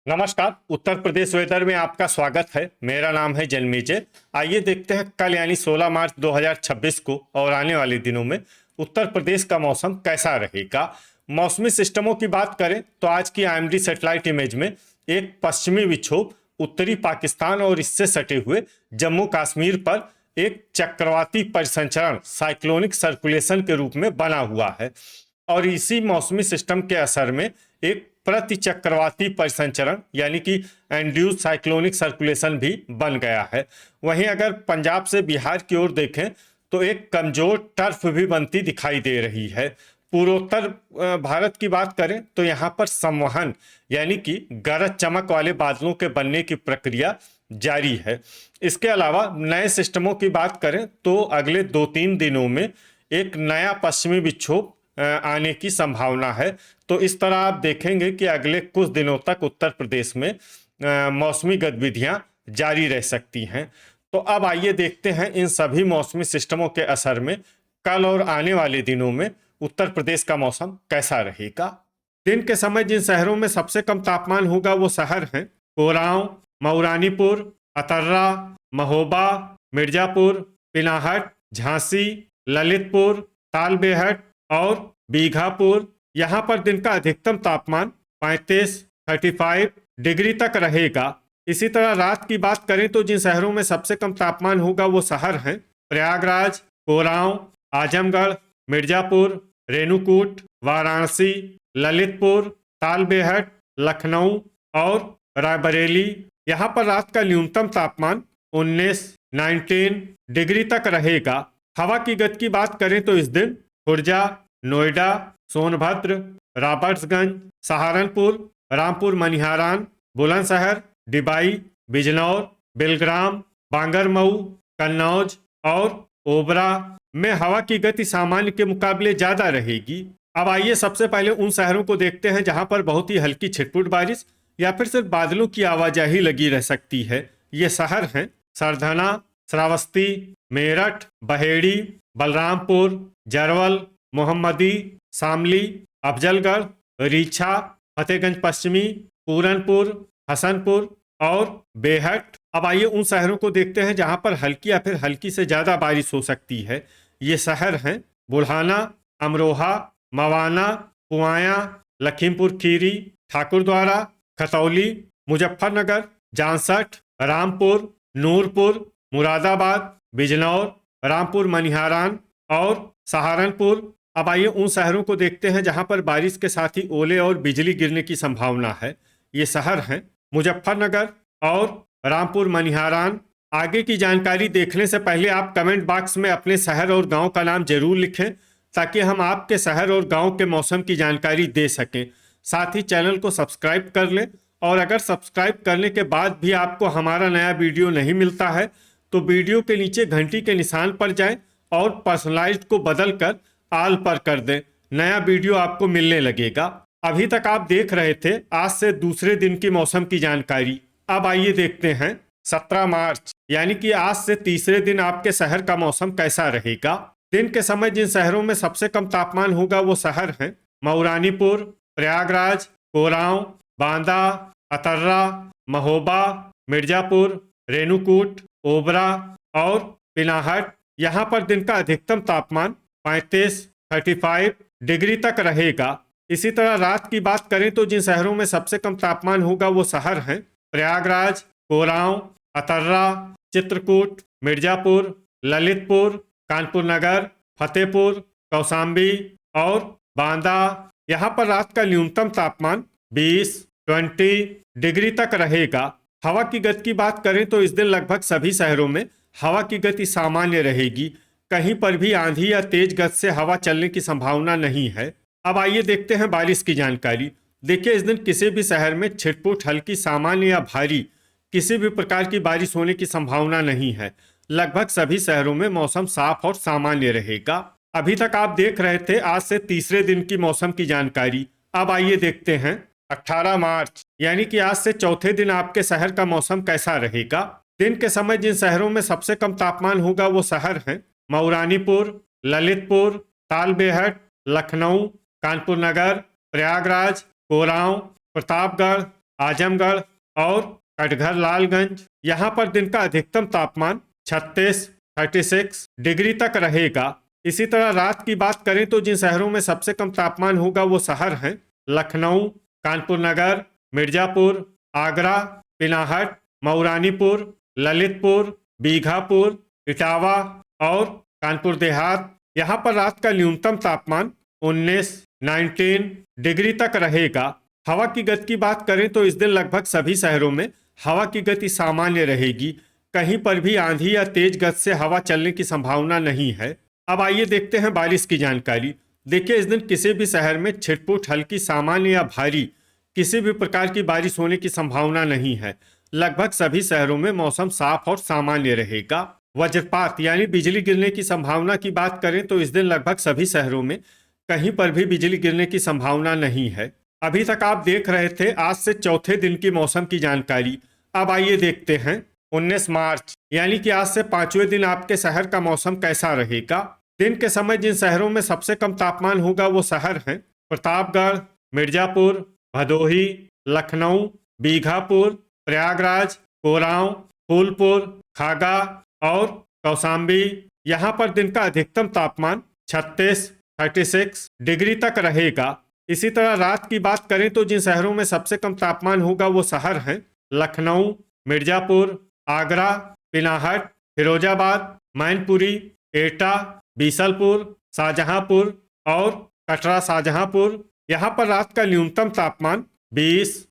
नमस्कार। उत्तर प्रदेश वेदर में आपका स्वागत है। मेरा नाम है जन्मेजय। आइए देखते हैं कल यानी 16 मार्च 2026 को और आने वाले दिनों में उत्तर प्रदेश का मौसम कैसा रहेगा। मौसमी सिस्टमों की बात करें तो आज की आईएमडी सैटेलाइट इमेज में एक पश्चिमी विक्षोभ उत्तरी पाकिस्तान और इससे सटे हुए जम्मू कश्मीर पर एक चक्रवाती परिसंचरण साइक्लोनिक सर्कुलेशन के रूप में बना हुआ है और इसी मौसमी सिस्टम के असर में एक प्रति चक्रवाती परिसंचरण यानी कि एंड्यूस साइक्लोनिक सर्कुलेशन भी बन गया है। वहीं अगर पंजाब से बिहार की ओर देखें तो एक कमजोर टर्फ भी बनती दिखाई दे रही है। पूर्वोत्तर भारत की बात करें तो यहाँ पर संवहन यानी कि गरज चमक वाले बादलों के बनने की प्रक्रिया जारी है। इसके अलावा नए सिस्टमों की बात करें तो अगले 2-3 दिनों में एक नया पश्चिमी विक्षोभ आने की संभावना है। तो इस तरह आप देखेंगे कि अगले कुछ दिनों तक उत्तर प्रदेश में मौसमी गतिविधियां जारी रह सकती हैं। तो अब आइए देखते हैं इन सभी मौसमी सिस्टमों के असर में कल और आने वाले दिनों में उत्तर प्रदेश का मौसम कैसा रहेगा। दिन के समय जिन शहरों में सबसे कम तापमान होगा वो शहर हैं कोरांव, मऊरानीपुर, अतर्रा, महोबा, मिर्जापुर, पिनाहट, झांसी, ललितपुर, तालबेहट और बीघापुर। यहाँ पर दिन का अधिकतम तापमान 35 डिग्री तक रहेगा। इसी तरह रात की बात करें तो जिन शहरों में सबसे कम तापमान होगा वो शहर हैं प्रयागराज, कोरांव, आजमगढ़, मिर्जापुर, रेणुकूट, वाराणसी, ललितपुर, तालबेहट, लखनऊ और रायबरेली। यहाँ पर रात का न्यूनतम तापमान 19 डिग्री तक रहेगा। हवा की गति की बात करें तो इस दिन खुर्जा, नोएडा, सोनभद्र, रॉबर्ट्सगंज, सहारनपुर, रामपुर मनिहारान, बुलंदशहर, डिबाई, बिजनौर, बिलग्राम, बांगरमऊ, कन्नौज और ओबरा में हवा की गति सामान्य के मुकाबले ज्यादा रहेगी। अब आइए सबसे पहले उन शहरों को देखते हैं जहां पर बहुत ही हल्की छिटपुट बारिश या फिर सिर्फ बादलों की आवाजाही लगी रह सकती है। ये शहर हैं सरधना, श्रावस्ती, मेरठ, बहेड़ी, बलरामपुर, जरवल, मोहम्मदी, शामली, अफजलगढ़, रीछा, फतेहगंज पश्चिमी, पूरनपुर, हसनपुर और बेहट। अब आइए उन शहरों को देखते हैं जहां पर हल्की या फिर हल्की से ज्यादा बारिश हो सकती है। ये शहर हैं बुढ़ाना, अमरोहा, मवाना, पुआया, लखीमपुर खीरी, ठाकुरद्वारा, खतौली, मुजफ्फरनगर, जांसठ, रामपुर, नूरपुर, मुरादाबाद, बिजनौर, रामपुर मनिहारान और सहारनपुर। अब आइए उन शहरों को देखते हैं जहां पर बारिश के साथ ही ओले और बिजली गिरने की संभावना है। ये शहर हैं मुजफ्फरनगर और रामपुर मनिहारान। आगे की जानकारी देखने से पहले आप कमेंट बॉक्स में अपने शहर और गांव का नाम जरूर लिखें ताकि हम आपके शहर और गांव के मौसम की जानकारी दे सकें। साथ ही चैनल को सब्सक्राइब कर लें और अगर सब्सक्राइब करने के बाद भी आपको हमारा नया वीडियो नहीं मिलता है तो वीडियो के नीचे घंटी के निशान पर जाएं और पर्सनलाइज्ड को बदल कर आल पर कर दें। नया वीडियो आपको मिलने लगेगा। अभी तक आप देख रहे थे आज से दूसरे दिन की मौसम की जानकारी। अब आइए देखते हैं 17 मार्च यानी कि आज से तीसरे दिन आपके शहर का मौसम कैसा रहेगा। दिन के समय जिन शहरों में सबसे कम तापमान होगा वो शहर हैं मऊरानीपुर, प्रयागराज, कोरांव, बांदा, अतर्रा, महोबा, मिर्जापुर, रेणुकूट, ओबरा और पिनाहट। यहाँ पर दिन का अधिकतम तापमान 35 डिग्री तक रहेगा। इसी तरह रात की बात करें तो जिन शहरों में सबसे कम तापमान होगा वो शहर हैं प्रयागराज, कोरांव, अतर्रा, चित्रकूट, मिर्जापुर, ललितपुर, कानपुर नगर, फतेहपुर, कौशाम्बी और बांदा। यहाँ पर रात का न्यूनतम तापमान 20 डिग्री तक रहेगा। हवा की गति की बात करें तो इस दिन लगभग सभी शहरों में हवा की गति सामान्य रहेगी। कहीं पर भी आंधी या तेज गति से हवा चलने की संभावना नहीं है। अब आइए देखते हैं बारिश की जानकारी। देखिए इस दिन किसी भी शहर में छिटपुट हल्की सामान्य या भारी किसी भी प्रकार की बारिश होने की संभावना नहीं है। लगभग सभी शहरों में मौसम साफ और सामान्य रहेगा। अभी तक आप देख रहे थे आज से तीसरे दिन की मौसम की जानकारी। अब आइए देखते हैं 18 मार्च यानी कि आज से चौथे दिन आपके शहर का मौसम कैसा रहेगा। दिन के समय जिन शहरों में सबसे कम तापमान होगा वो शहर हैं मऊरानीपुर, ललितपुर, तालबेहट, लखनऊ, कानपुर नगर, प्रयागराज, कोरांव, प्रतापगढ़, आजमगढ़ और कटघर लालगंज। यहाँ पर दिन का अधिकतम तापमान 36 डिग्री तक रहेगा। इसी तरह रात की बात करें तो जिन शहरों में सबसे कम तापमान होगा वो शहर हैं लखनऊ, कानपुर नगर, मिर्जापुर, आगरा, पिनाहट, मऊरानीपुर, ललितपुर, बीघापुर, इटावा और कानपुर देहात। यहाँ पर रात का न्यूनतम तापमान 19 डिग्री तक रहेगा। हवा की गति की बात करें तो इस दिन लगभग सभी शहरों में हवा की गति सामान्य रहेगी। कहीं पर भी आंधी या तेज गति से हवा चलने की संभावना नहीं है। अब आइए देखते हैं बारिश की जानकारी। देखिए, इस दिन किसी भी शहर में छिटपुट, हल्की, सामान्य या भारी किसी भी प्रकार की बारिश होने की संभावना नहीं है। लगभग सभी शहरों में मौसम साफ और सामान्य रहेगा। वज्रपात यानी बिजली गिरने की संभावना की बात करें तो इस दिन लगभग सभी शहरों में कहीं पर भी बिजली गिरने की संभावना नहीं है। अभी तक आप देख रहे थे आज से चौथे दिन की मौसम की जानकारी। अब आइए देखते हैं 19 मार्च यानी कि आज से 5वें दिन आपके शहर का मौसम कैसा रहेगा। दिन के समय जिन शहरों में सबसे कम तापमान होगा वो शहर हैं प्रतापगढ़, मिर्जापुर, भदोही, लखनऊ, बीघापुर, प्रयागराज, कोरांव, फूलपुर, खागा और कौशाम्बी। यहाँ पर दिन का अधिकतम तापमान 36 डिग्री तक रहेगा। इसी तरह रात की बात करें तो जिन शहरों में सबसे कम तापमान होगा वो शहर हैं लखनऊ, मिर्जापुर, आगरा, पिनाहट, फिरोजाबाद, मैनपुरी, एटा, बीसलपुर, शाहजहांपुर और कटरा शाहजहांपुर। यहाँ पर रात का न्यूनतम तापमान 20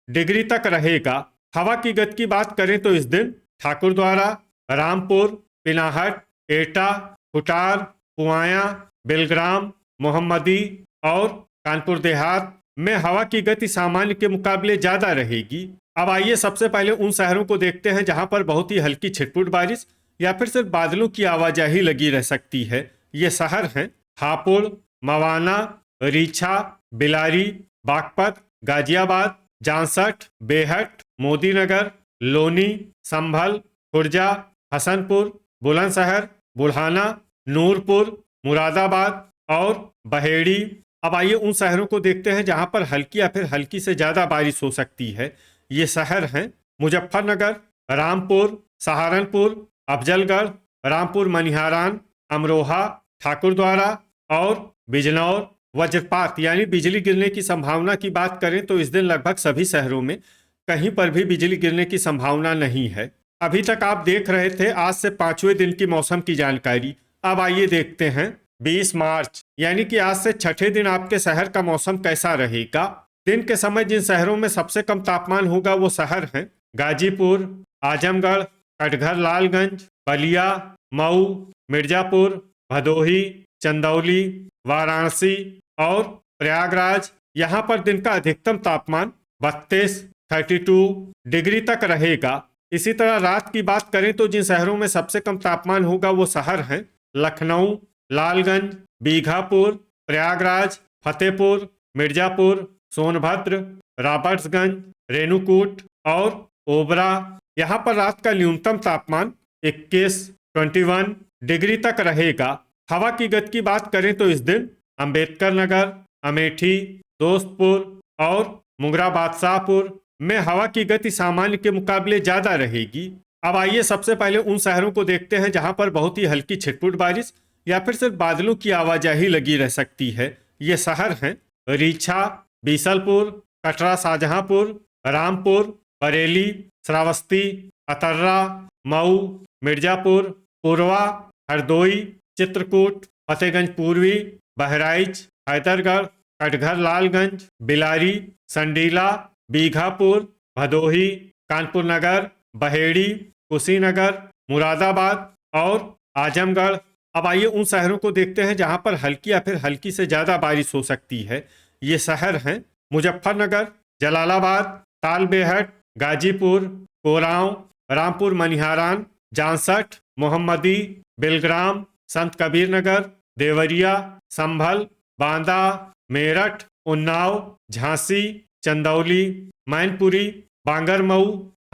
डिग्री तक रहेगा। हवा की गति की बात करें तो इस दिन ठाकुरद्वारा, रामपुर, पिनाहट, एटा, खुटार, पुआया, बिलग्राम, मोहम्मदी और कानपुर देहात में हवा की गति सामान्य के मुकाबले ज्यादा रहेगी। अब आइए सबसे पहले उन शहरों को देखते हैं जहां पर बहुत ही हल्की छिटपुट बारिश या फिर सिर्फ बादलों की आवाजाही लगी रह सकती है। ये शहर हैं हापुड़, मवाना, रीछा, बिलारी, बागपत, गाजियाबाद, जांसठ, बेहट, मोदीनगर, लोनी, संभल, खुर्जा, हसनपुर, बुलंदशहर, बुढ़ाना, नूरपुर, मुरादाबाद और बहेड़ी। अब आइए उन शहरों को देखते हैं जहां पर हल्की या फिर हल्की से ज्यादा बारिश हो सकती है। ये शहर हैं मुजफ्फरनगर, रामपुर, सहारनपुर, अफजलगढ़, रामपुर मनिहारान, अमरोहा, ठाकुरद्वारा और बिजनौर। वज्रपात यानी बिजली गिरने की संभावना की बात करें तो इस दिन लगभग सभी शहरों में कहीं पर भी बिजली गिरने की संभावना नहीं है। अभी तक आप देख रहे थे आज से 5वें दिन की मौसम की जानकारी। अब आइए देखते हैं 20 मार्च यानी कि आज से छठे दिन आपके शहर का मौसम कैसा रहेगा। दिन के समय जिन शहरों में सबसे कम तापमान होगा वो शहर हैं गाजीपुर, आजमगढ़, कटघर लालगंज, बलिया, मऊ, मिर्जापुर, भदोही, चंदौली, वाराणसी और प्रयागराज। यहाँ पर दिन का अधिकतम तापमान 32 डिग्री तक रहेगा। इसी तरह रात की बात करें तो जिन शहरों में सबसे कम तापमान होगा वो शहर हैं लखनऊ, लालगंज, बीघापुर, प्रयागराज, फतेहपुर, मिर्जापुर, सोनभद्र, रॉबर्ट्सगंज, रेणुकूट और ओबरा। यहाँ पर रात का न्यूनतम तापमान 21 डिग्री तक रहेगा। हवा की गति की बात करें तो इस दिन अंबेडकर नगर, अमेठी, दोस्तपुर और मुंगरा बादशाहपुर में हवा की गति सामान्य के मुकाबले ज्यादा रहेगी। अब आइए सबसे पहले उन शहरों को देखते हैं जहां पर बहुत ही हल्की छिटपुट बारिश या फिर सिर्फ बादलों की आवाजाही लगी रह सकती है। ये शहर हैं रीछा, बीसलपुर, कटरा शाहजहांपुर, रामपुर, बरेली, श्रावस्ती, अतर्रा, मऊ, मिर्जापुर, पूर्वा, हरदोई, चित्रकूट, फतेहगंज पूर्वी, बहराइच, हैदरगढ़, कटघर लालगंज, बिलारी, संडीला, बीघापुर, भदोही, कानपुर नगर, बहेड़ी, कुशीनगर, मुरादाबाद और आजमगढ़। अब आइए उन शहरों को देखते हैं जहां पर हल्की या फिर हल्की से ज्यादा बारिश हो सकती है। ये शहर हैं मुजफ्फरनगर, जलालाबाद, तालबेहट, गाजीपुर, कोरांव, रामपुर मनिहारान, जांसठ, मोहम्मदी, बिलग्राम, संत कबीर नगर, देवरिया, संभल, बांदा, मेरठ, उन्नाव, झांसी, चंदौली, मैनपुरी, बांगरमऊ,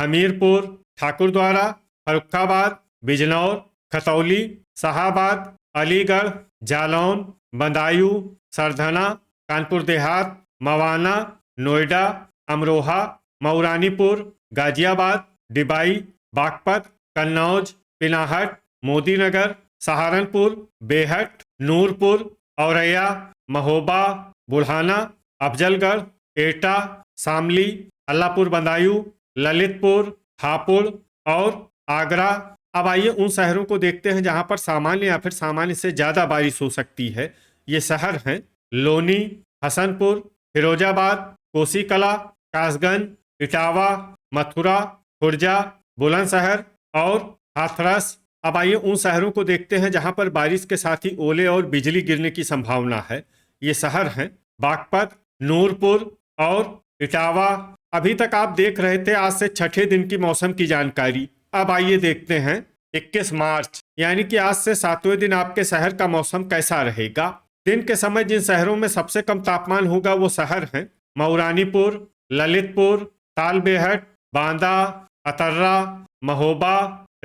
हमीरपुर, ठाकुरद्वारा, फर्रुखाबाद, बिजनौर, खतौली, शाहाबाद, अलीगढ़, जालौन, बदायूं, सरधना, कानपुर देहात, मवाना, नोएडा, अमरोहा, मऊरानीपुर, गाजियाबाद, डिबाई, बागपत, कन्नौज, पिनाहट, मोदीनगर, सहारनपुर, बेहट, नूरपुर, औरैया, महोबा, बुढ़ाना, अफजलगढ़, एटा, शामली, अल्लाहपुर बदायूं, ललितपुर, हापुड़ और आगरा। अब आइए उन शहरों को देखते हैं जहां पर सामान्य या फिर सामान्य से ज़्यादा बारिश हो सकती है। ये शहर हैं लोनी, हसनपुर, फिरोजाबाद, कोसीकला, कासगंज, इटावा, मथुरा, खुर्जा, बुलंदशहर और हाथरस। अब आइए उन शहरों को देखते हैं जहां पर बारिश के साथ ही ओले और बिजली गिरने की संभावना है। ये शहर हैं बागपत, नूरपुर और इटावा। अभी तक आप देख रहे थे आज से छठे दिन की मौसम की जानकारी। अब आइए देखते हैं 21 मार्च यानी कि आज से 7वें दिन आपके शहर का मौसम कैसा रहेगा। दिन के समय जिन शहरों में सबसे कम तापमान होगा वो शहर हैं मऊरानीपुर, ललितपुर, तालबेहट, बांदा, अतर्रा, महोबा,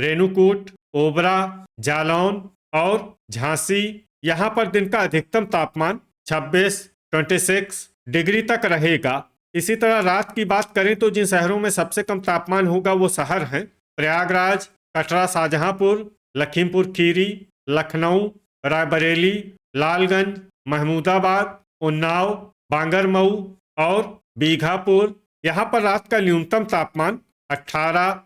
रेणुकूट, ओबरा, जालौन और झांसी। यहाँ पर दिन का अधिकतम तापमान 26 डिग्री तक रहेगा। इसी तरह रात की बात करें तो जिन शहरों में सबसे कम तापमान होगा वो शहर हैं प्रयागराज, कटरा, शाहजहांपुर, लखीमपुर खीरी, लखनऊ, रायबरेली, लालगंज, महमूदाबाद, उन्नाव, बांगरमऊ और बीघापुर। यहाँ पर रात का न्यूनतम तापमान 18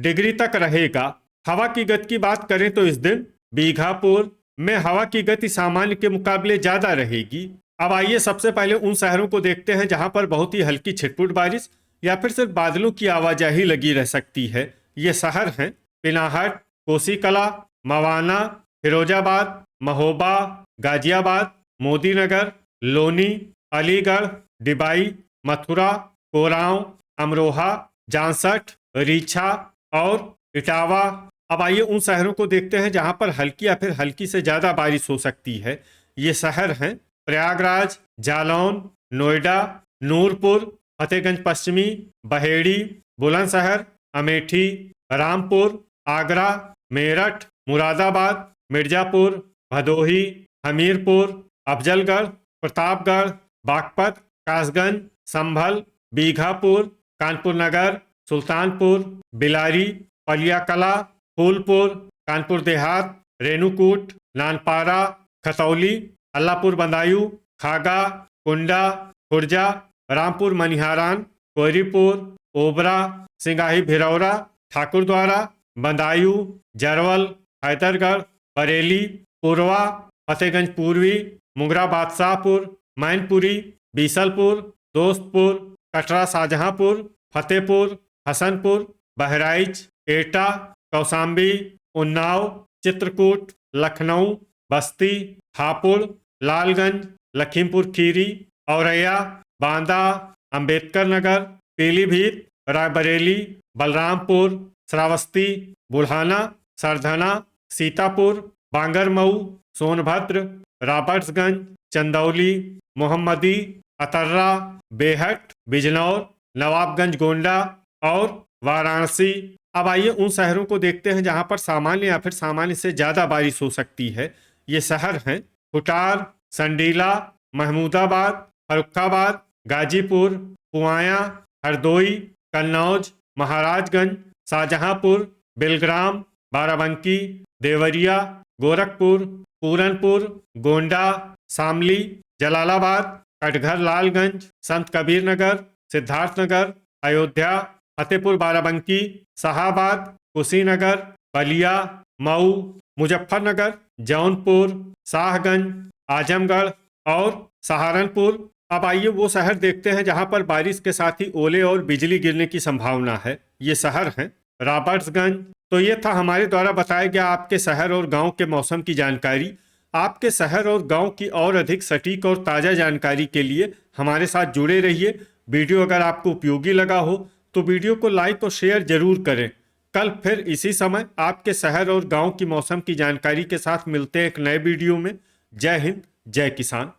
डिग्री तक रहेगा। हवा की गति की बात करें तो इस दिन बीघापुर में हवा की गति सामान्य के मुकाबले ज्यादा रहेगी। अब आइए सबसे पहले उन शहरों को देखते हैं जहां पर बहुत ही हल्की छिटपुट बारिश या फिर सिर्फ बादलों की आवाजाही लगी रह सकती है। ये शहर हैं पिनाहट, कोसीकला, मवाना, फिरोजाबाद, महोबा, गाजियाबाद, मोदीनगर, लोनी, अलीगढ़, डिबाई, मथुरा, कोरांव, अमरोहा, जांसठ, रीछा और इटावा। अब आइए उन शहरों को देखते हैं जहां पर हल्की या फिर हल्की से ज्यादा बारिश हो सकती है। ये शहर हैं प्रयागराज, जालौन, नोएडा, नूरपुर, फतेहगंज पश्चिमी, बहेड़ी, बुलंदशहर, अमेठी, रामपुर, आगरा, मेरठ, मुरादाबाद, मिर्जापुर, भदोही, हमीरपुर, अफजलगढ़, प्रतापगढ़, बागपत, कासगंज, संभल, बीघापुर, कानपुर नगर, सुल्तानपुर, बिलारी, पलियाकला, फूलपुर, कानपुर देहात, रेणुकूट, नानपारा, खतौली, अल्लाहपुर बदायूं, खागा, कुंडा, खुर्जा, रामपुर मनिहारान, कोयरीपुर, ओबरा, सिंगाही भिरौरा, ठाकुरद्वारा, बदायूं, जरवल, हैदरगढ़, बरेली, पुरवा, फतेहगंज पूर्वी, मुंगरा बादशाहपुर, मैनपुरी, बीसलपुर, दोस्तपुर, कटरा शाहजहांपुर, फतेहपुर, हसनपुर, बहराइच, एटा, कौशाम्बी, उन्नाव, चित्रकूट, लखनऊ, बस्ती, हापुड़, लालगंज, लखीमपुर खीरी, औरैया, बांदा, अंबेडकर नगर, पीलीभीत, रायबरेली, बलरामपुर, श्रावस्ती, बुढ़ाना, सरधना, सीतापुर, बांगरमऊ, सोनभद्र, रॉबर्ट्सगंज, चंदौली, मोहम्मदी, अतर्रा, बेहट, बिजनौर, नवाबगंज गोंडा और वाराणसी। अब आइए उन शहरों को देखते हैं जहां पर सामान्य या फिर सामान्य से ज्यादा बारिश हो सकती है। ये शहर हैं खुटार, संडीला, महमूदाबाद, फर्रुखाबाद, गाजीपुर, पुआया, हरदोई, कन्नौज, महाराजगंज, शाहजहांपुर, बिलग्राम, बाराबंकी, देवरिया, गोरखपुर, पूरनपुर, गोंडा, शामली, जलालाबाद, कटघर, लालगंज, संत कबीर नगर, सिद्धार्थनगर, अयोध्या, फतेहपुर बाराबंकी, शाहाबाद, कुशीनगर, बलिया, मऊ, मुजफ्फरनगर, जौनपुर, शाहगंज, आजमगढ़ और सहारनपुर। अब आइए वो शहर देखते हैं जहां पर बारिश के साथ ही ओले और बिजली गिरने की संभावना है। ये शहर हैं रॉबर्ट्सगंज। तो ये था हमारे द्वारा बताया गया आपके शहर और गांव के मौसम की जानकारी। आपके शहर और गांव की और अधिक सटीक और ताज़ा जानकारी के लिए हमारे साथ जुड़े रहिए। वीडियो अगर आपको उपयोगी लगा हो तो वीडियो को लाइक और शेयर जरूर करें। कल फिर इसी समय आपके शहर और गांव की मौसम की जानकारी के साथ मिलते हैं एक नए वीडियो में। जय हिंद, जय किसान।